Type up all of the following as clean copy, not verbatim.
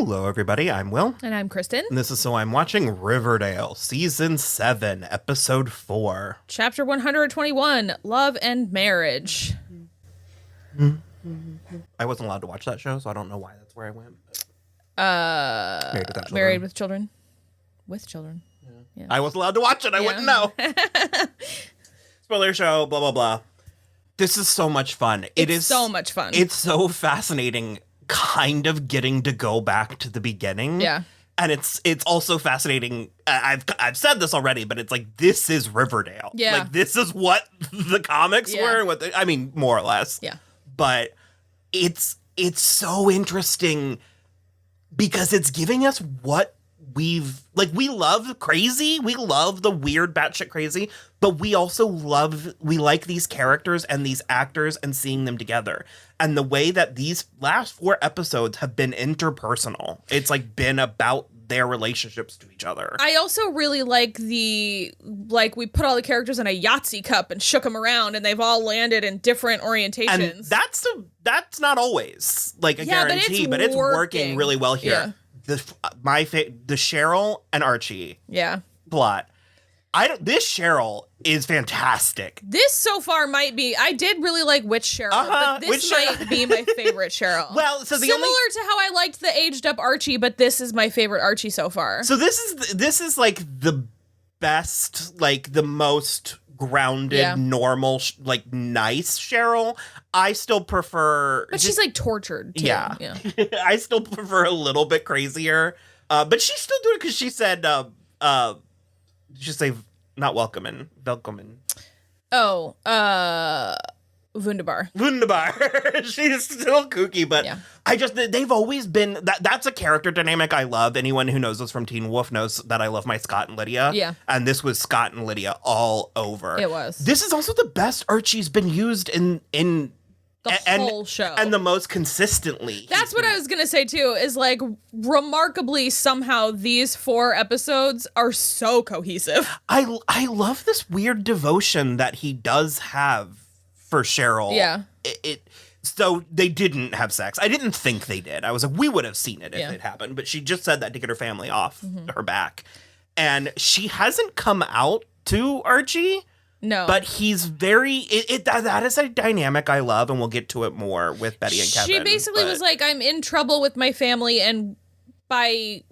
Hello, everybody. I'm Will. And I'm Kristen. And this is So I'm Watching Riverdale, Season 7, Episode 4. Chapter 121, Love and Marriage. I wasn't allowed to watch that show, so I don't know why that's where I went. Married with Children. With Children. Yeah. I was allowed to watch it. I wouldn't know. Spoiler show, blah, blah, blah. This is so much fun. It's so much fun. It's so fascinating kind of getting to go back to the beginning. Yeah. And it's also fascinating. I've said this already, but it's like, this is Riverdale. Yeah. Like, this is what the comics were. I mean, more or less. Yeah. But it's so interesting because it's giving us what we love crazy. We love the weird batshit crazy, but we also we like these characters and these actors and seeing them together. And the way that these last 4 episodes have been interpersonal, it's like been about their relationships to each other. I also really like we put all the characters in a Yahtzee cup and shook them around and they've all landed in different orientations. And that's not always like a guarantee, but it's working really well here. Yeah. The Cheryl and Archie plot. This Cheryl is fantastic. This so far might be. I did really like Witch Cheryl, but this might be my favorite Cheryl. Well, so similar to how I liked the aged up Archie, but this is my favorite Archie so far. So this is like the best, like the most grounded, normal, like nice Cheryl. I still prefer, but she's like tortured too. Yeah. I still prefer a little bit crazier. But she's still doing it because she said, just say not welcoming. Oh, Wunderbar. She's still kooky, but they've always been that's a character dynamic I love. Anyone who knows us from Teen Wolf knows that I love my Scott and Lydia. Yeah. And this was Scott and Lydia all over. It was. This is also the best Archie's been used in the whole show. And the most consistently. That's what I was going to say, too, is like remarkably somehow these 4 episodes are so cohesive. I love this weird devotion that he does have for Cheryl. Yeah. So they didn't have sex. I didn't think they did. I was like, we would have seen it if it happened. But she just said that to get her family off her back. And she hasn't come out to Archie. No. But he's very, that is a dynamic I love, and we'll get to it more with Betty and Kevin. She basically was like, I'm in trouble with my family, and by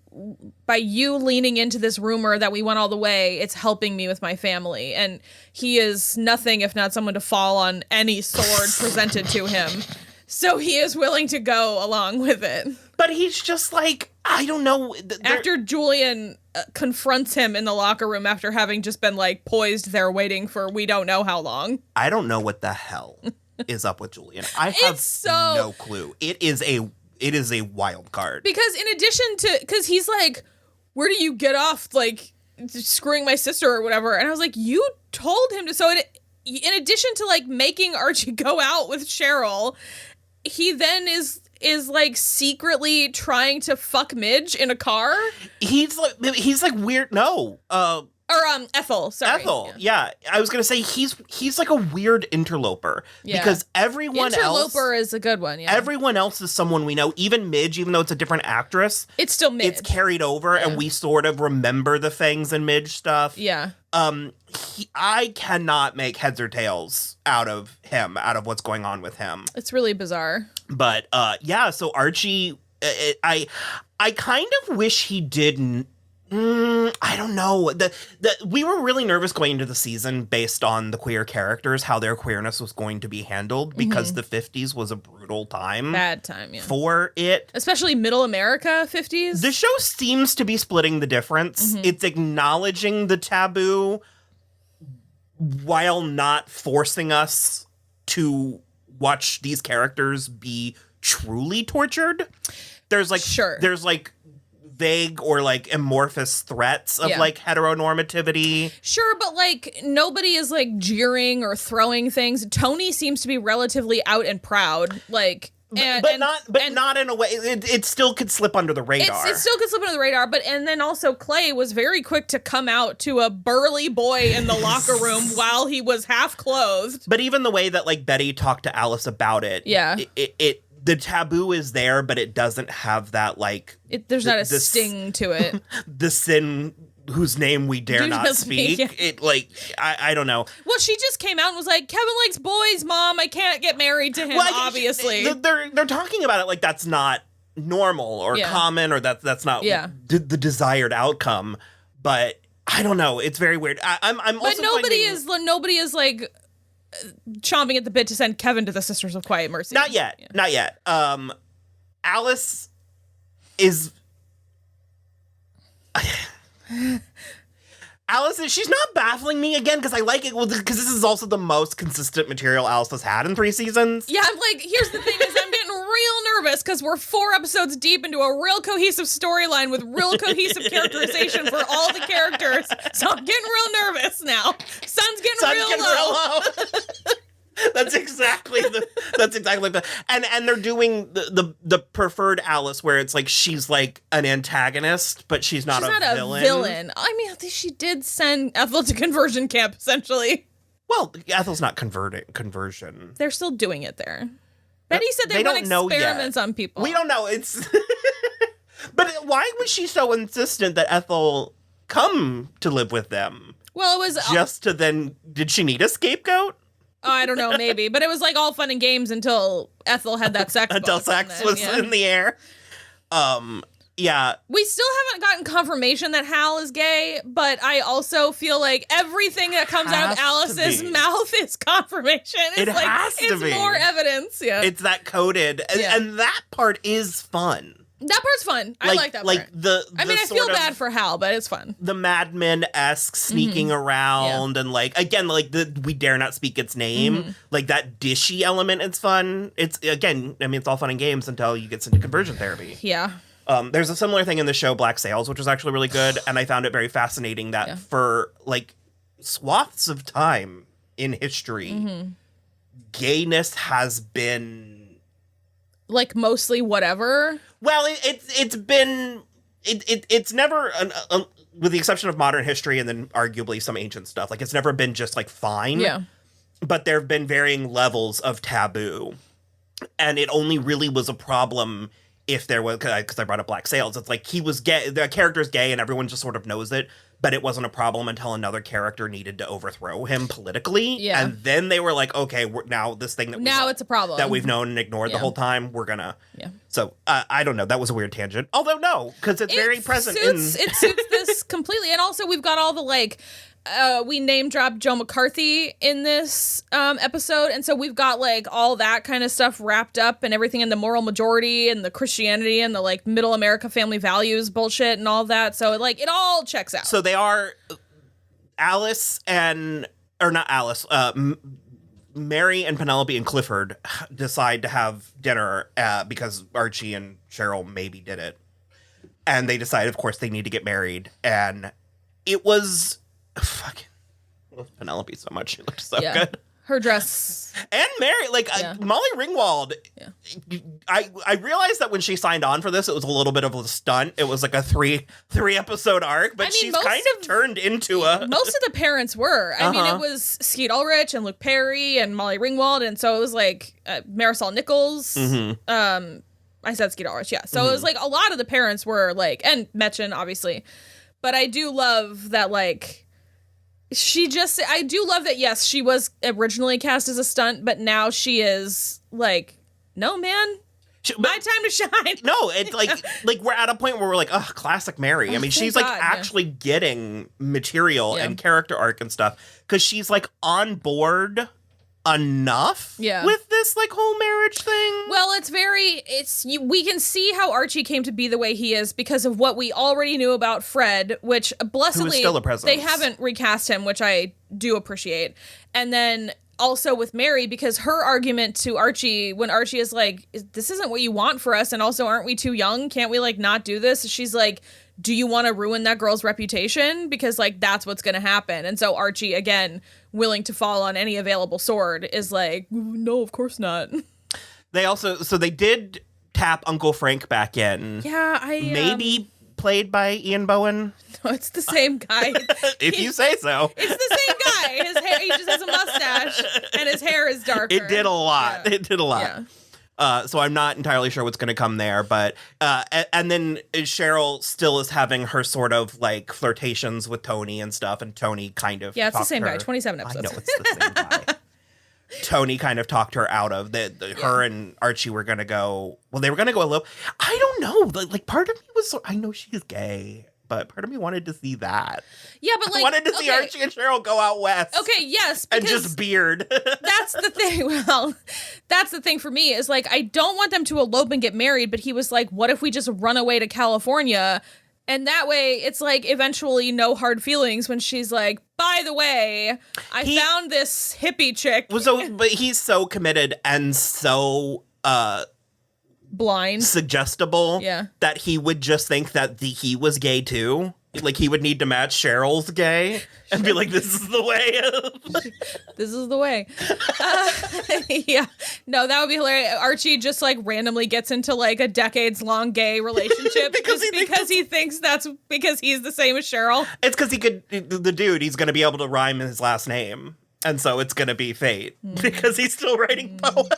you leaning into this rumor that we went all the way, it's helping me with my family. And he is nothing if not someone to fall on any sword presented to him. So he is willing to go along with it. But he's just like, I don't know. After Julian confronts him in the locker room after having just been like poised there waiting for we don't know how long. I don't know what the hell is up with Julian. I have no clue. It is a wild card. Because in addition to, because he's like, where do you get off like screwing my sister or whatever? And I was like, you told him to. So in addition to like making Archie go out with Cheryl, he then is like secretly trying to fuck Midge in a car. He's like weird. No. Ethel. Sorry. Ethel. Yeah. I was going to say he's like a weird interloper because everyone else. Interloper is a good one. Yeah. Everyone else is someone we know. Even Midge, even though it's a different actress. It's still Midge. It's carried over and we sort of remember the Fangs and Midge stuff. Yeah. I cannot make heads or tails out of what's going on with him. It's really bizarre. But so Archie, I kind of wish he didn't. I don't know. We were really nervous going into the season based on the queer characters, how their queerness was going to be handled, because the 50s was a brutal time. Bad time, yeah. For it. Especially middle America 50s. The show seems to be splitting the difference. It's acknowledging the taboo while not forcing us to watch these characters be truly tortured. There's like vague or like amorphous threats of like heteronormativity. Sure, but like nobody is like jeering or throwing things. Tony seems to be relatively out and proud, like. Not in a way. It still could slip under the radar. It still could slip under the radar. And then also Clay was very quick to come out to a burly boy in the locker room while he was half clothed. But even the way that like Betty talked to Alice about it, the taboo is there, but it doesn't have that, like... There's not a sting to it. The sin whose name we dare not speak. Yeah. It, like, I don't know. Well, she just came out and was like, Kevin likes boys, Mom. I can't get married to him, obviously. They're talking about it like that's not normal or common, or that's not the desired outcome. But I don't know. It's very weird. I'm also But nobody is like chomping at the bit to send Kevin to the Sisters of Quiet Mercy. Not yet. Yeah. Not yet. Alice is... she's not baffling me again, because I like it, because this is also the most consistent material Alice has had in 3 seasons. Yeah, I'm like, here's the thing is I'm getting real nervous because we're 4 episodes deep into a real cohesive storyline with real cohesive characterization for all the characters. So I'm getting real nervous now. Sun's getting real low. That's exactly the and they're doing the preferred Alice, where it's like she's like an antagonist, but she's not a villain. I mean, she did send Ethel to conversion camp, essentially. Well, Ethel's not conversion. They're still doing it there. Betty said they run experiments on people. We don't know. It's but why was she so insistent that Ethel come to live with them? Well, it was just to then. Did she need a scapegoat? Oh, I don't know, maybe. But it was like all fun and games until Ethel had that sex. Until sex was in the air. Yeah. We still haven't gotten confirmation that Hal is gay, but I also feel like everything that comes out of Alice's mouth is confirmation. It's more evidence. Yeah. It's that coded. And that part is fun. That part's fun. I like that part. I feel bad for Hal, but it's fun. The Mad Men-esque sneaking around and again, we dare not speak its name. Like that dishy element, it's fun. It's all fun and games until you get into conversion therapy. Yeah. There's a similar thing in the show Black Sails, which was actually really good, and I found it very fascinating that for swaths of time in history, gayness has been mostly whatever. Well, it's never, with the exception of modern history and then arguably some ancient stuff, it's never been just fine. Yeah. But there have been varying levels of taboo. And it only really was a problem if there was, because I brought up Black Sails, it's like he was gay, the character's gay and everyone just sort of knows it, but it wasn't a problem until another character needed to overthrow him politically. Yeah. And then they were like, okay, now this thing it's a problem that we've known and ignored the whole time, we're gonna. Yeah. So I don't know. That was a weird tangent. Although no, because it's very present. It suits this completely. And also we've got all the we name dropped Joe McCarthy in this episode, and so we've got all that kind of stuff wrapped up and everything in the moral majority and the Christianity and the middle America family values bullshit and all that. So it all checks out. So they are Alice not Alice. Mary and Penelope and Clifford decide to have dinner because Archie and Cheryl maybe did it, and they decide, of course, they need to get married, and it was. Fucking love Penelope so much. She looked so good. Her dress. And Mary, Molly Ringwald. Yeah. I realized that when she signed on for this, it was a little bit of a stunt. It was a three episode arc, but she's kind of turned into a. Most of the parents were. I mean, it was Skeet Ulrich and Luke Perry and Molly Ringwald, and so it was Marisol Nichols. I said Skeet Ulrich, yeah. So it was a lot of the parents were and Metchin, obviously. But I do love that I do love that, yes, she was originally cast as a stunt, but now she is no, man, my time to shine. No, it's we're at a point where we're classic Mary. I mean, she's actually getting material and character arc and stuff because she's on board enough with this whole marriage thing. Well, we can see how Archie came to be the way he is because of what we already knew about Fred, which blessedly still a presence. They haven't recast him, which I do appreciate. And then also with Mary, because her argument to Archie, when Archie is this isn't what you want for us, and also aren't we too young? Can't we not do this? She's do you want to ruin that girl's reputation? Because that's what's going to happen. And so Archie, again, willing to fall on any available sword, is no, of course not. They did tap Uncle Frank back in. Yeah, maybe played by Ian Bowen. No, it's the same guy. If you say so. It's the same guy. His hair, he just has a mustache and his hair is darker. It did a lot. Yeah. It did a lot. So I'm not entirely sure what's going to come there. But and then Cheryl still is having her sort of like flirtations with Tony and stuff. And Tony kind of it's the same guy. 27 episodes. I know it's the same guy. Tony kind of talked her out of her and Archie were going to go. Well, they were going to go elope. I don't know. Like part of me was, I know she's gay, but part of me wanted to see that. Yeah, but like, I wanted to see Archie and Cheryl go out west. Okay, yes, and just beard. That's the thing. Well, that's the thing for me is like, I don't want them to elope and get married, but he was like, what if we just run away to California? And that way, it's like eventually no hard feelings when she's like, by the way, I found this hippie chick. But he's so committed and so blind, suggestible, that he would just think that he was gay too. Like he would need to match Cheryl's gay and be like, this is the way. This is the way. Yeah. No, that would be hilarious. Archie just like randomly gets into like a decades-long gay relationship because he thinks that's because he's the same as Cheryl. It's because he's going to be able to rhyme his last name. And so it's going to be fate because he's still writing poems.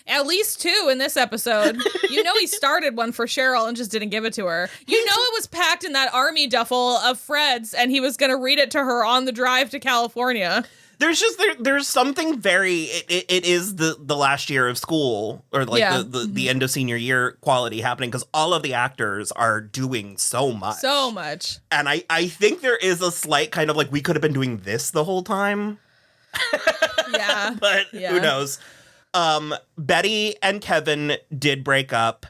At least 2 in this episode. You know he started one for Cheryl and just didn't give it to her. You know it was packed in that army duffel of Fred's and he was going to read it to her on the drive to California. There's something very it is the last year of school or like the end of senior year quality happening because all of the actors are doing so much and I think there is a slight kind of like we could have been doing this the whole time but who knows. Betty and Kevin did break up.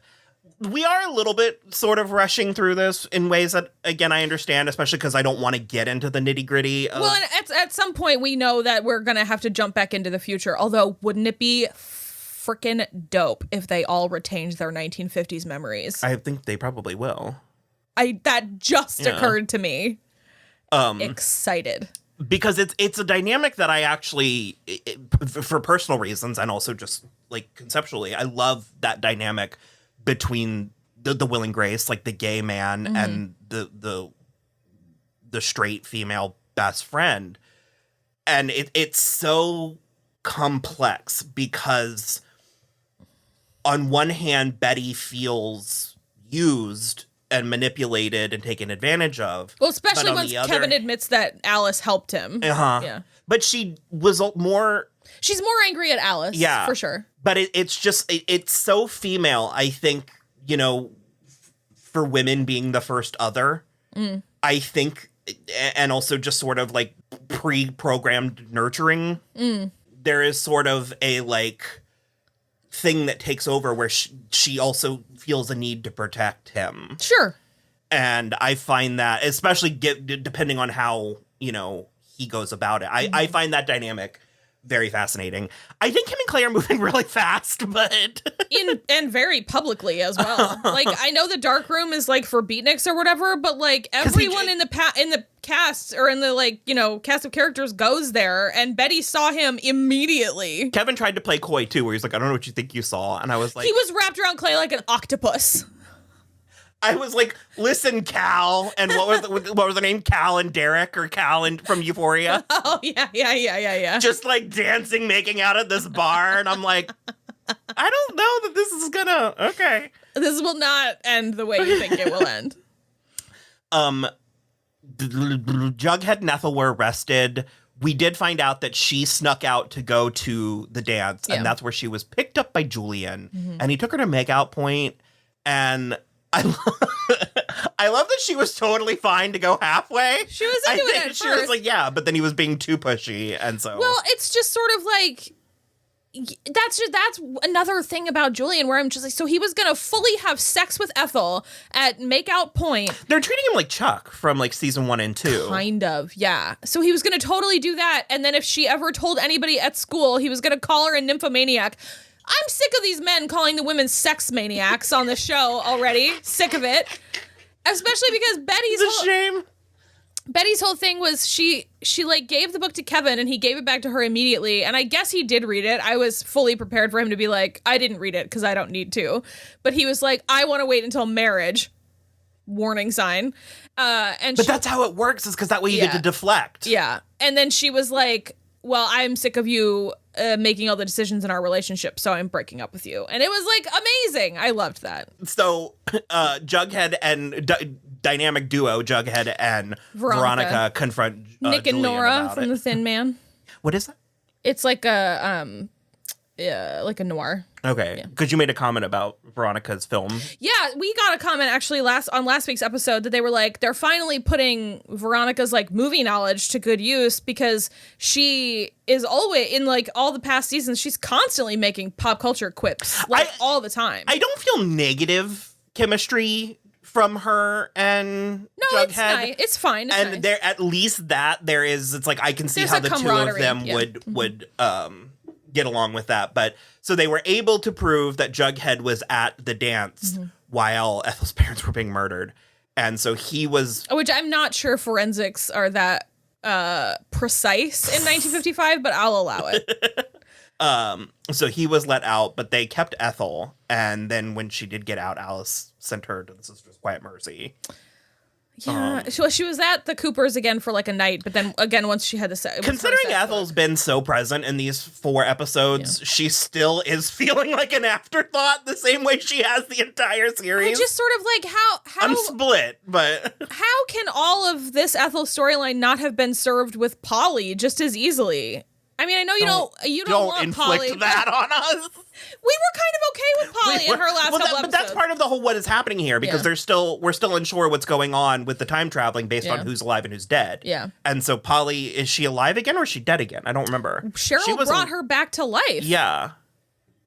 We are a little bit sort of rushing through this in ways that, again, I understand, especially because I don't want to get into the nitty-gritty. Well, and at some point, we know that we're going to have to jump back into the future. Although, wouldn't it be freaking dope if they all retained their 1950s memories? I think they probably will. That just occurred to me. Excited. Because it's a dynamic that I actually, for personal reasons, and also just, like, conceptually, I love that dynamic between the Will and Grace, like the gay man and the straight female best friend. And it's so complex because on one hand, Betty feels used and manipulated and taken advantage of. Well, especially once Kevin admits that Alice helped him. Yeah. But she was more... She's more angry at Alice, for sure. But it's so female, I think, you know, for women being the first other, I think, and also just sort of like pre-programmed nurturing, there is sort of a like thing that takes over where she also feels a need to protect him. Sure. And I find that, especially depending on how, you know, he goes about it, I find that dynamic very fascinating. I think him and Clay are moving really fast, but and very publicly as well. Like I know the dark room is like for beatniks or whatever, but like everyone in the cast or in the like, you know, cast of characters goes there, and Betty saw him immediately. Kevin tried to play coy too, where he's like, I don't know what you think you saw, and I was like, he was wrapped around Clay like an octopus. I was like, listen, Cal, and what was the name? Cal and Derek, or Cal and from Euphoria? Oh, yeah. Just like dancing, making out at this bar, and I'm like, I don't know that this is gonna, okay. This will not end the way you think it will end. Jughead and Ethel were arrested. We did find out that she snuck out to go to the dance, and that's where she was picked up by Julian, and he took her to Makeout Point, and I love that she was totally fine to go halfway. She was into it at first. She was like, yeah, but then he was being too pushy, and so... Well, it's just sort of like... That's another thing about Julian where I'm just like, so he was going to fully have sex with Ethel at Makeout Point. They're treating him like Chuck from like season 1 and 2. Kind of, yeah. So he was going to totally do that, and then if she ever told anybody at school, he was going to call her a nymphomaniac. I'm sick of these men calling the women sex maniacs on the show already. Sick of it. Especially because Betty's whole thing was she like gave the book to Kevin and he gave it back to her immediately. And I guess he did read it. I was fully prepared for him to be like, I didn't read it because I don't need to. But he was like, I want to wait until marriage. Warning sign. But that's how it works, is because that way you get to deflect. Yeah. And then she was like, well, I'm sick of you making all the decisions in our relationship, so I'm breaking up with you. And it was like amazing. I loved that. So Jughead and dynamic duo Jughead and Veronica confront Nick and Julian Nora from The Thin Man. What is that? It's like a noir. Okay, because you made a comment about Veronica's film. Yeah, we got a comment actually on last week's episode that they were like, they're finally putting Veronica's like movie knowledge to good use, because she is always in like all the past seasons, she's constantly making pop culture quips all the time. I don't feel negative chemistry from her and Jughead. It's nice. It's fine. It's and nice. there, at least that there is. It's like I can see There's how a the two of them would get along with that. But so they were able to prove that Jughead was at the dance while Ethel's parents were being murdered, and so he was. Which I'm not sure forensics are that precise in 1955, but I'll allow it. So he was let out, but they kept Ethel, and then when she did get out, Alice sent her to the Sisters of Quiet Mercy. Yeah, she was at the Coopers again for like a night, but then again once she had the set. Considering Ethel's been so present in these 4 episodes, she still is feeling like an afterthought the same way she has the entire series. I just sort of like how I'm split, but how can all of this Ethel storyline not have been served with Polly just as easily? I mean, I know you don't want inflict Polly, that on us. We were kind of okay with Polly in her last couple episodes. But that's part of the whole what is happening here, because we're still unsure what's going on with the time traveling based on who's alive and who's dead. Yeah. And so Polly, is she alive again or is she dead again? I don't remember. Cheryl brought her back to life. Yeah.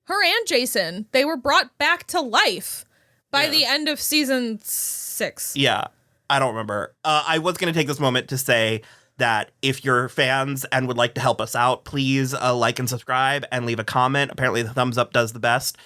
Her and Jason, they were brought back to life by the end of season 6. Yeah. I don't remember. I was going to take this moment to say that if you're fans and would like to help us out, please like and subscribe and leave a comment. Apparently the thumbs up does the best.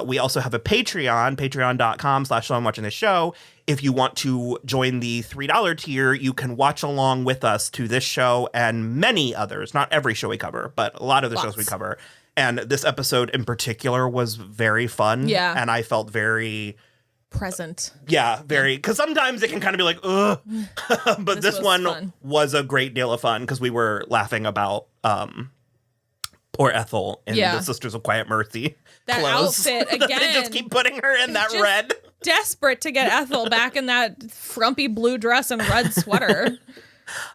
We also have a Patreon, patreon.com/soimwatching the show. If you want to join the $3 tier, you can watch along with us to this show and many others. Not every show we cover, but a lot of the shows we cover. And this episode in particular was very fun. Yeah. And I felt very present. Yeah, very. Because sometimes it can kind of be like, ugh. But this one fun. Was a great deal of fun because we were laughing about poor Ethel in the Sisters of Quiet Mercy. That clothes. Outfit again. They just keep putting her in that red. Desperate to get Ethel back in that frumpy blue dress and red sweater.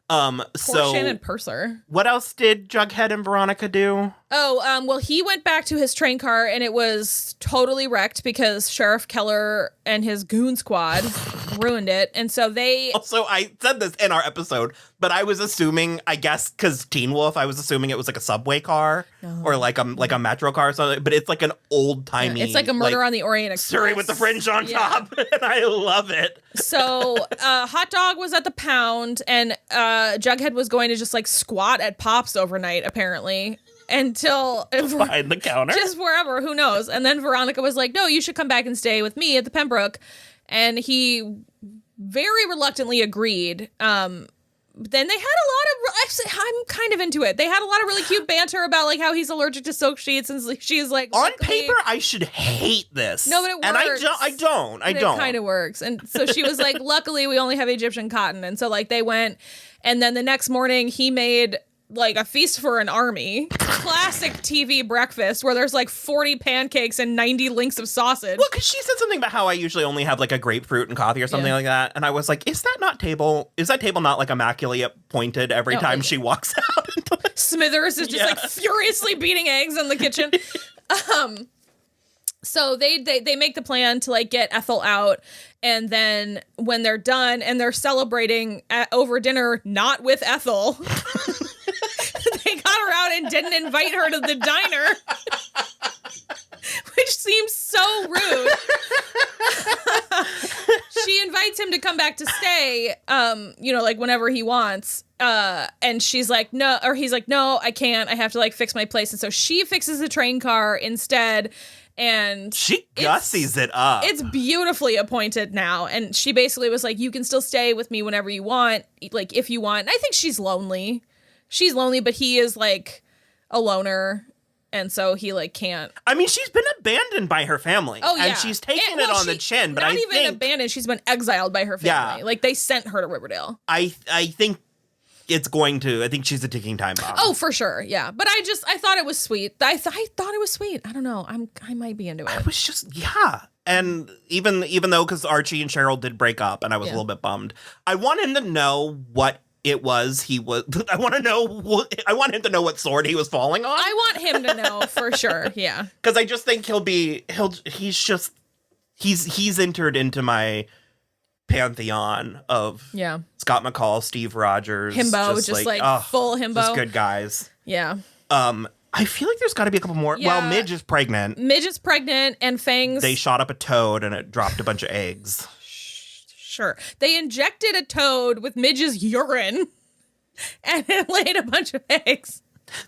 Poor Shannon Purser. What else did Jughead and Veronica do? Well, he went back to his train car and it was totally wrecked because Sheriff Keller and his goon squad ruined it. And so they... Also, I said this in our episode, but I was assuming, I guess, because Teen Wolf, I was assuming it was like a subway car or like a metro car or something, but it's like an old-timey... it's like a Murder on the Orient Express. Surrey with the fringe on top, and I love it. So, Hot Dog was at the Pound, and Jughead was going to just like squat at Pop's overnight, apparently. Until behind the counter, just wherever, who knows? And then Veronica was like, "No, you should come back and stay with me at the Pembroke," and he very reluctantly agreed. Then they had a lot of. Actually, I'm kind of into it. They had a lot of really cute banter about like how he's allergic to silk sheets, and she's like, on paper, I should hate this. No, but it works. And I don't. It kind of works. And so she was like, "Luckily, we only have Egyptian cotton," and so like they went, and then the next morning he made like a feast for an army. Classic TV breakfast where there's like 40 pancakes and 90 links of sausage. Well, because she said something about how I usually only have like a grapefruit and coffee or something like that. And I was like, is that table not like immaculately appointed every time she walks out? Smithers is just like furiously beating eggs in the kitchen. So they make the plan to like get Ethel out, and then when they're done and they're celebrating over dinner, not with Ethel, they got her out and didn't invite her to the diner, which seems so rude. She invites him to come back to stay, like whenever he wants. And she's like, no, or he's like, no, I can't. I have to like fix my place. And so she fixes the train car instead. And she gussies it up. It's beautifully appointed now. And she basically was like, you can still stay with me whenever you want, like if you want. And I think she's lonely. She's lonely, but he is like a loner. And so he like can't. I mean, she's been abandoned by her family. Oh, yeah. And she's taken it on the chin. But not even abandoned. She's been exiled by her family. Like they sent her to Riverdale. I think I think she's a ticking time bomb. Oh, for sure. Yeah. But I thought it was sweet. I thought it was sweet. I don't know. I might be into it. I was just, yeah. And even though, because Archie and Cheryl did break up and I was a little bit bummed, I want him to know what it was I want him to know what sword he was falling on. I want him to know for sure. Yeah. Because I just think he's entered into my pantheon of Scott McCall, Steve Rogers. Himbo, just full himbo. Just good guys. Yeah. I feel like there's got to be a couple more. Yeah. Well, Midge is pregnant. And Fangs. They shot up a toad and it dropped a bunch of eggs. Sure. They injected a toad with Midge's urine and it laid a bunch of eggs.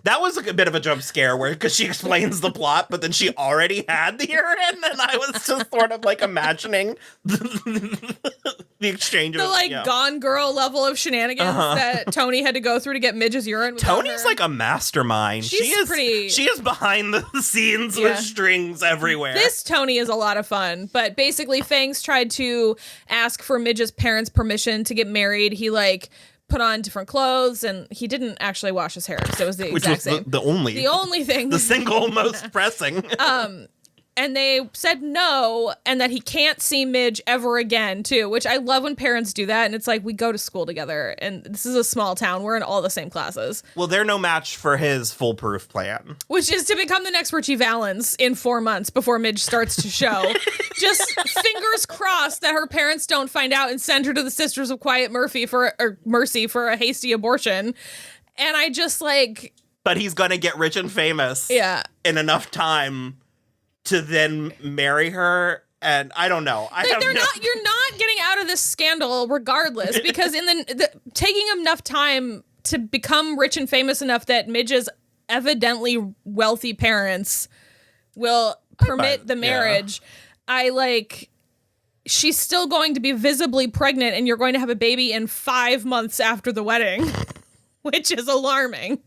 That was a bit of a jump scare because she explains the plot, but then she already had the urine, and I was just sort of like imagining the exchange of Gone Girl level of shenanigans that Tony had to go through to get Midge's urine. Tony's like a mastermind. She is behind the scenes with strings everywhere. This Tony is a lot of fun, but basically Fangs tried to ask for Midge's parents' permission to get married. He put on different clothes, and he didn't actually wash his hair. So it was the exact same. The only thing. The single most pressing. And they said no, and that he can't see Midge ever again, too, which I love when parents do that. And it's like, we go to school together, and this is a small town. We're in all the same classes. Well, they're no match for his foolproof plan. Which is to become the next Richie Valens in 4 months before Midge starts to show. Just fingers crossed that her parents don't find out and send her to the Sisters of Quiet Mercy for a hasty abortion. And I just But he's going to get rich and famous in enough time to then marry her, and I don't know. You're not getting out of this scandal regardless, because in the taking enough time to become rich and famous enough that Midge's evidently wealthy parents will permit the marriage. She's still going to be visibly pregnant, and you're going to have a baby in 5 months after the wedding, which is alarming.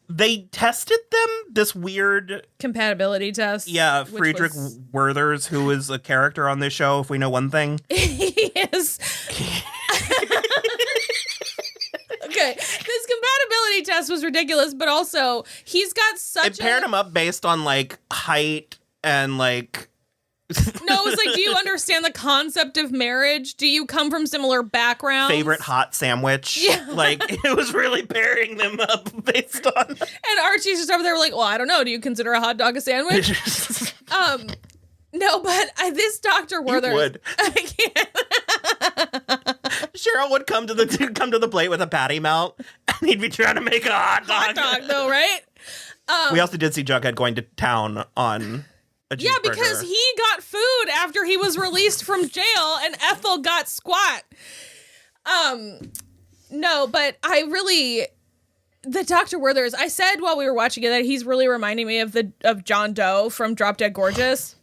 They tested them, this weird compatibility test. Yeah, Friedrich Werthers, who is a character on this show, if we know one thing. He is. Okay, this compatibility test was ridiculous, but also he's got It paired him up based on height and No, it was do you understand the concept of marriage? Do you come from similar backgrounds? Favorite hot sandwich? Yeah. It was really pairing them up based on... And Archie's just over there well, I don't know. Do you consider a hot dog a sandwich? No, but this Dr. Werther... You would. I can't. Cheryl would come to the plate with a patty melt, and he'd be trying to make a hot dog. Hot dog, though, right? We also did see Jughead going to town on... Yeah, because he got food after he was released from jail and Ethel got squat. No, but the Dr. Werthers, I said while we were watching it that he's really reminding me of John Doe from Drop Dead Gorgeous.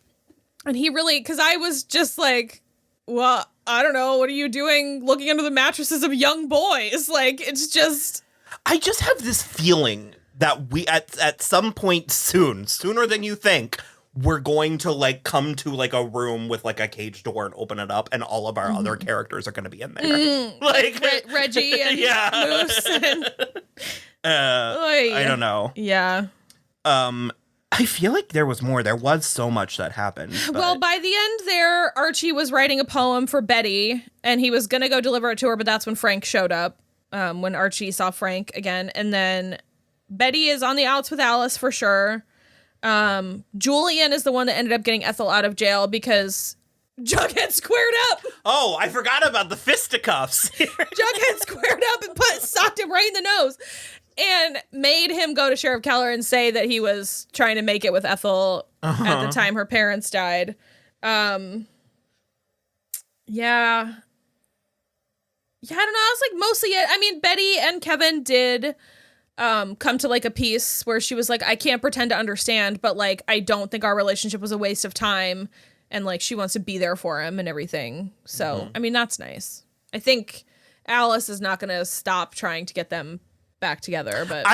And he really, because I was just well, I don't know, what are you doing looking under the mattresses of young boys? It's just... I just have this feeling that we, at some point sooner than you think, we're going to come to a room with a cage door and open it up, and all of our other characters are going to be in there. Reggie and Moose and I don't know. Yeah. I feel like there was more. There was so much that happened. But... Well, by the end there, Archie was writing a poem for Betty, and he was going to go deliver it to her, but that's when Frank showed up, when Archie saw Frank again. And then Betty is on the outs with Alice for sure. Julian is the one that ended up getting Ethel out of jail because Jughead squared up. Oh, I forgot about the fisticuffs. Jughead squared up and socked him right in the nose and made him go to Sheriff Keller and say that he was trying to make it with Ethel at the time her parents died. Yeah. I don't know. That's mostly it. I mean, Betty and Kevin did come to a piece where she was I can't pretend to understand, but I don't think our relationship was a waste of time, and she wants to be there for him and everything. So I mean, that's nice. I think Alice is not going to stop trying to get them back together, but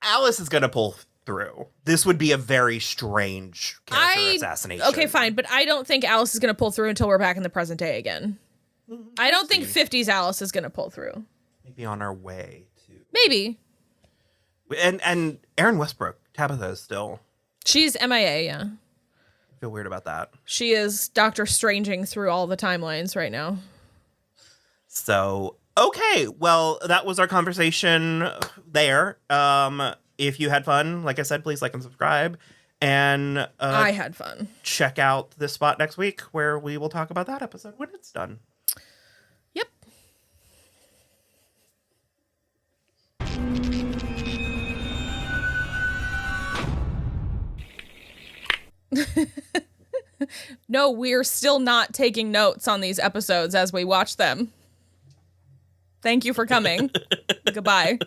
Alice is going to pull through. This would be a very strange character assassination. Okay, fine, but I don't think Alice is going to pull through until we're back in the present day again. I don't think 50s Alice is going to pull through. Maybe on our way to. Maybe. And Aaron Westbrook, Tabitha is still. She's MIA, yeah. I feel weird about that. She is Doctor Stranging through all the timelines right now. So, okay. Well, that was our conversation there. If you had fun, like I said, please like and subscribe. And I had fun. Check out this spot next week where we will talk about that episode when it's done. Yep. No, we're still not taking notes on these episodes as we watch them. Thank you for coming. Goodbye.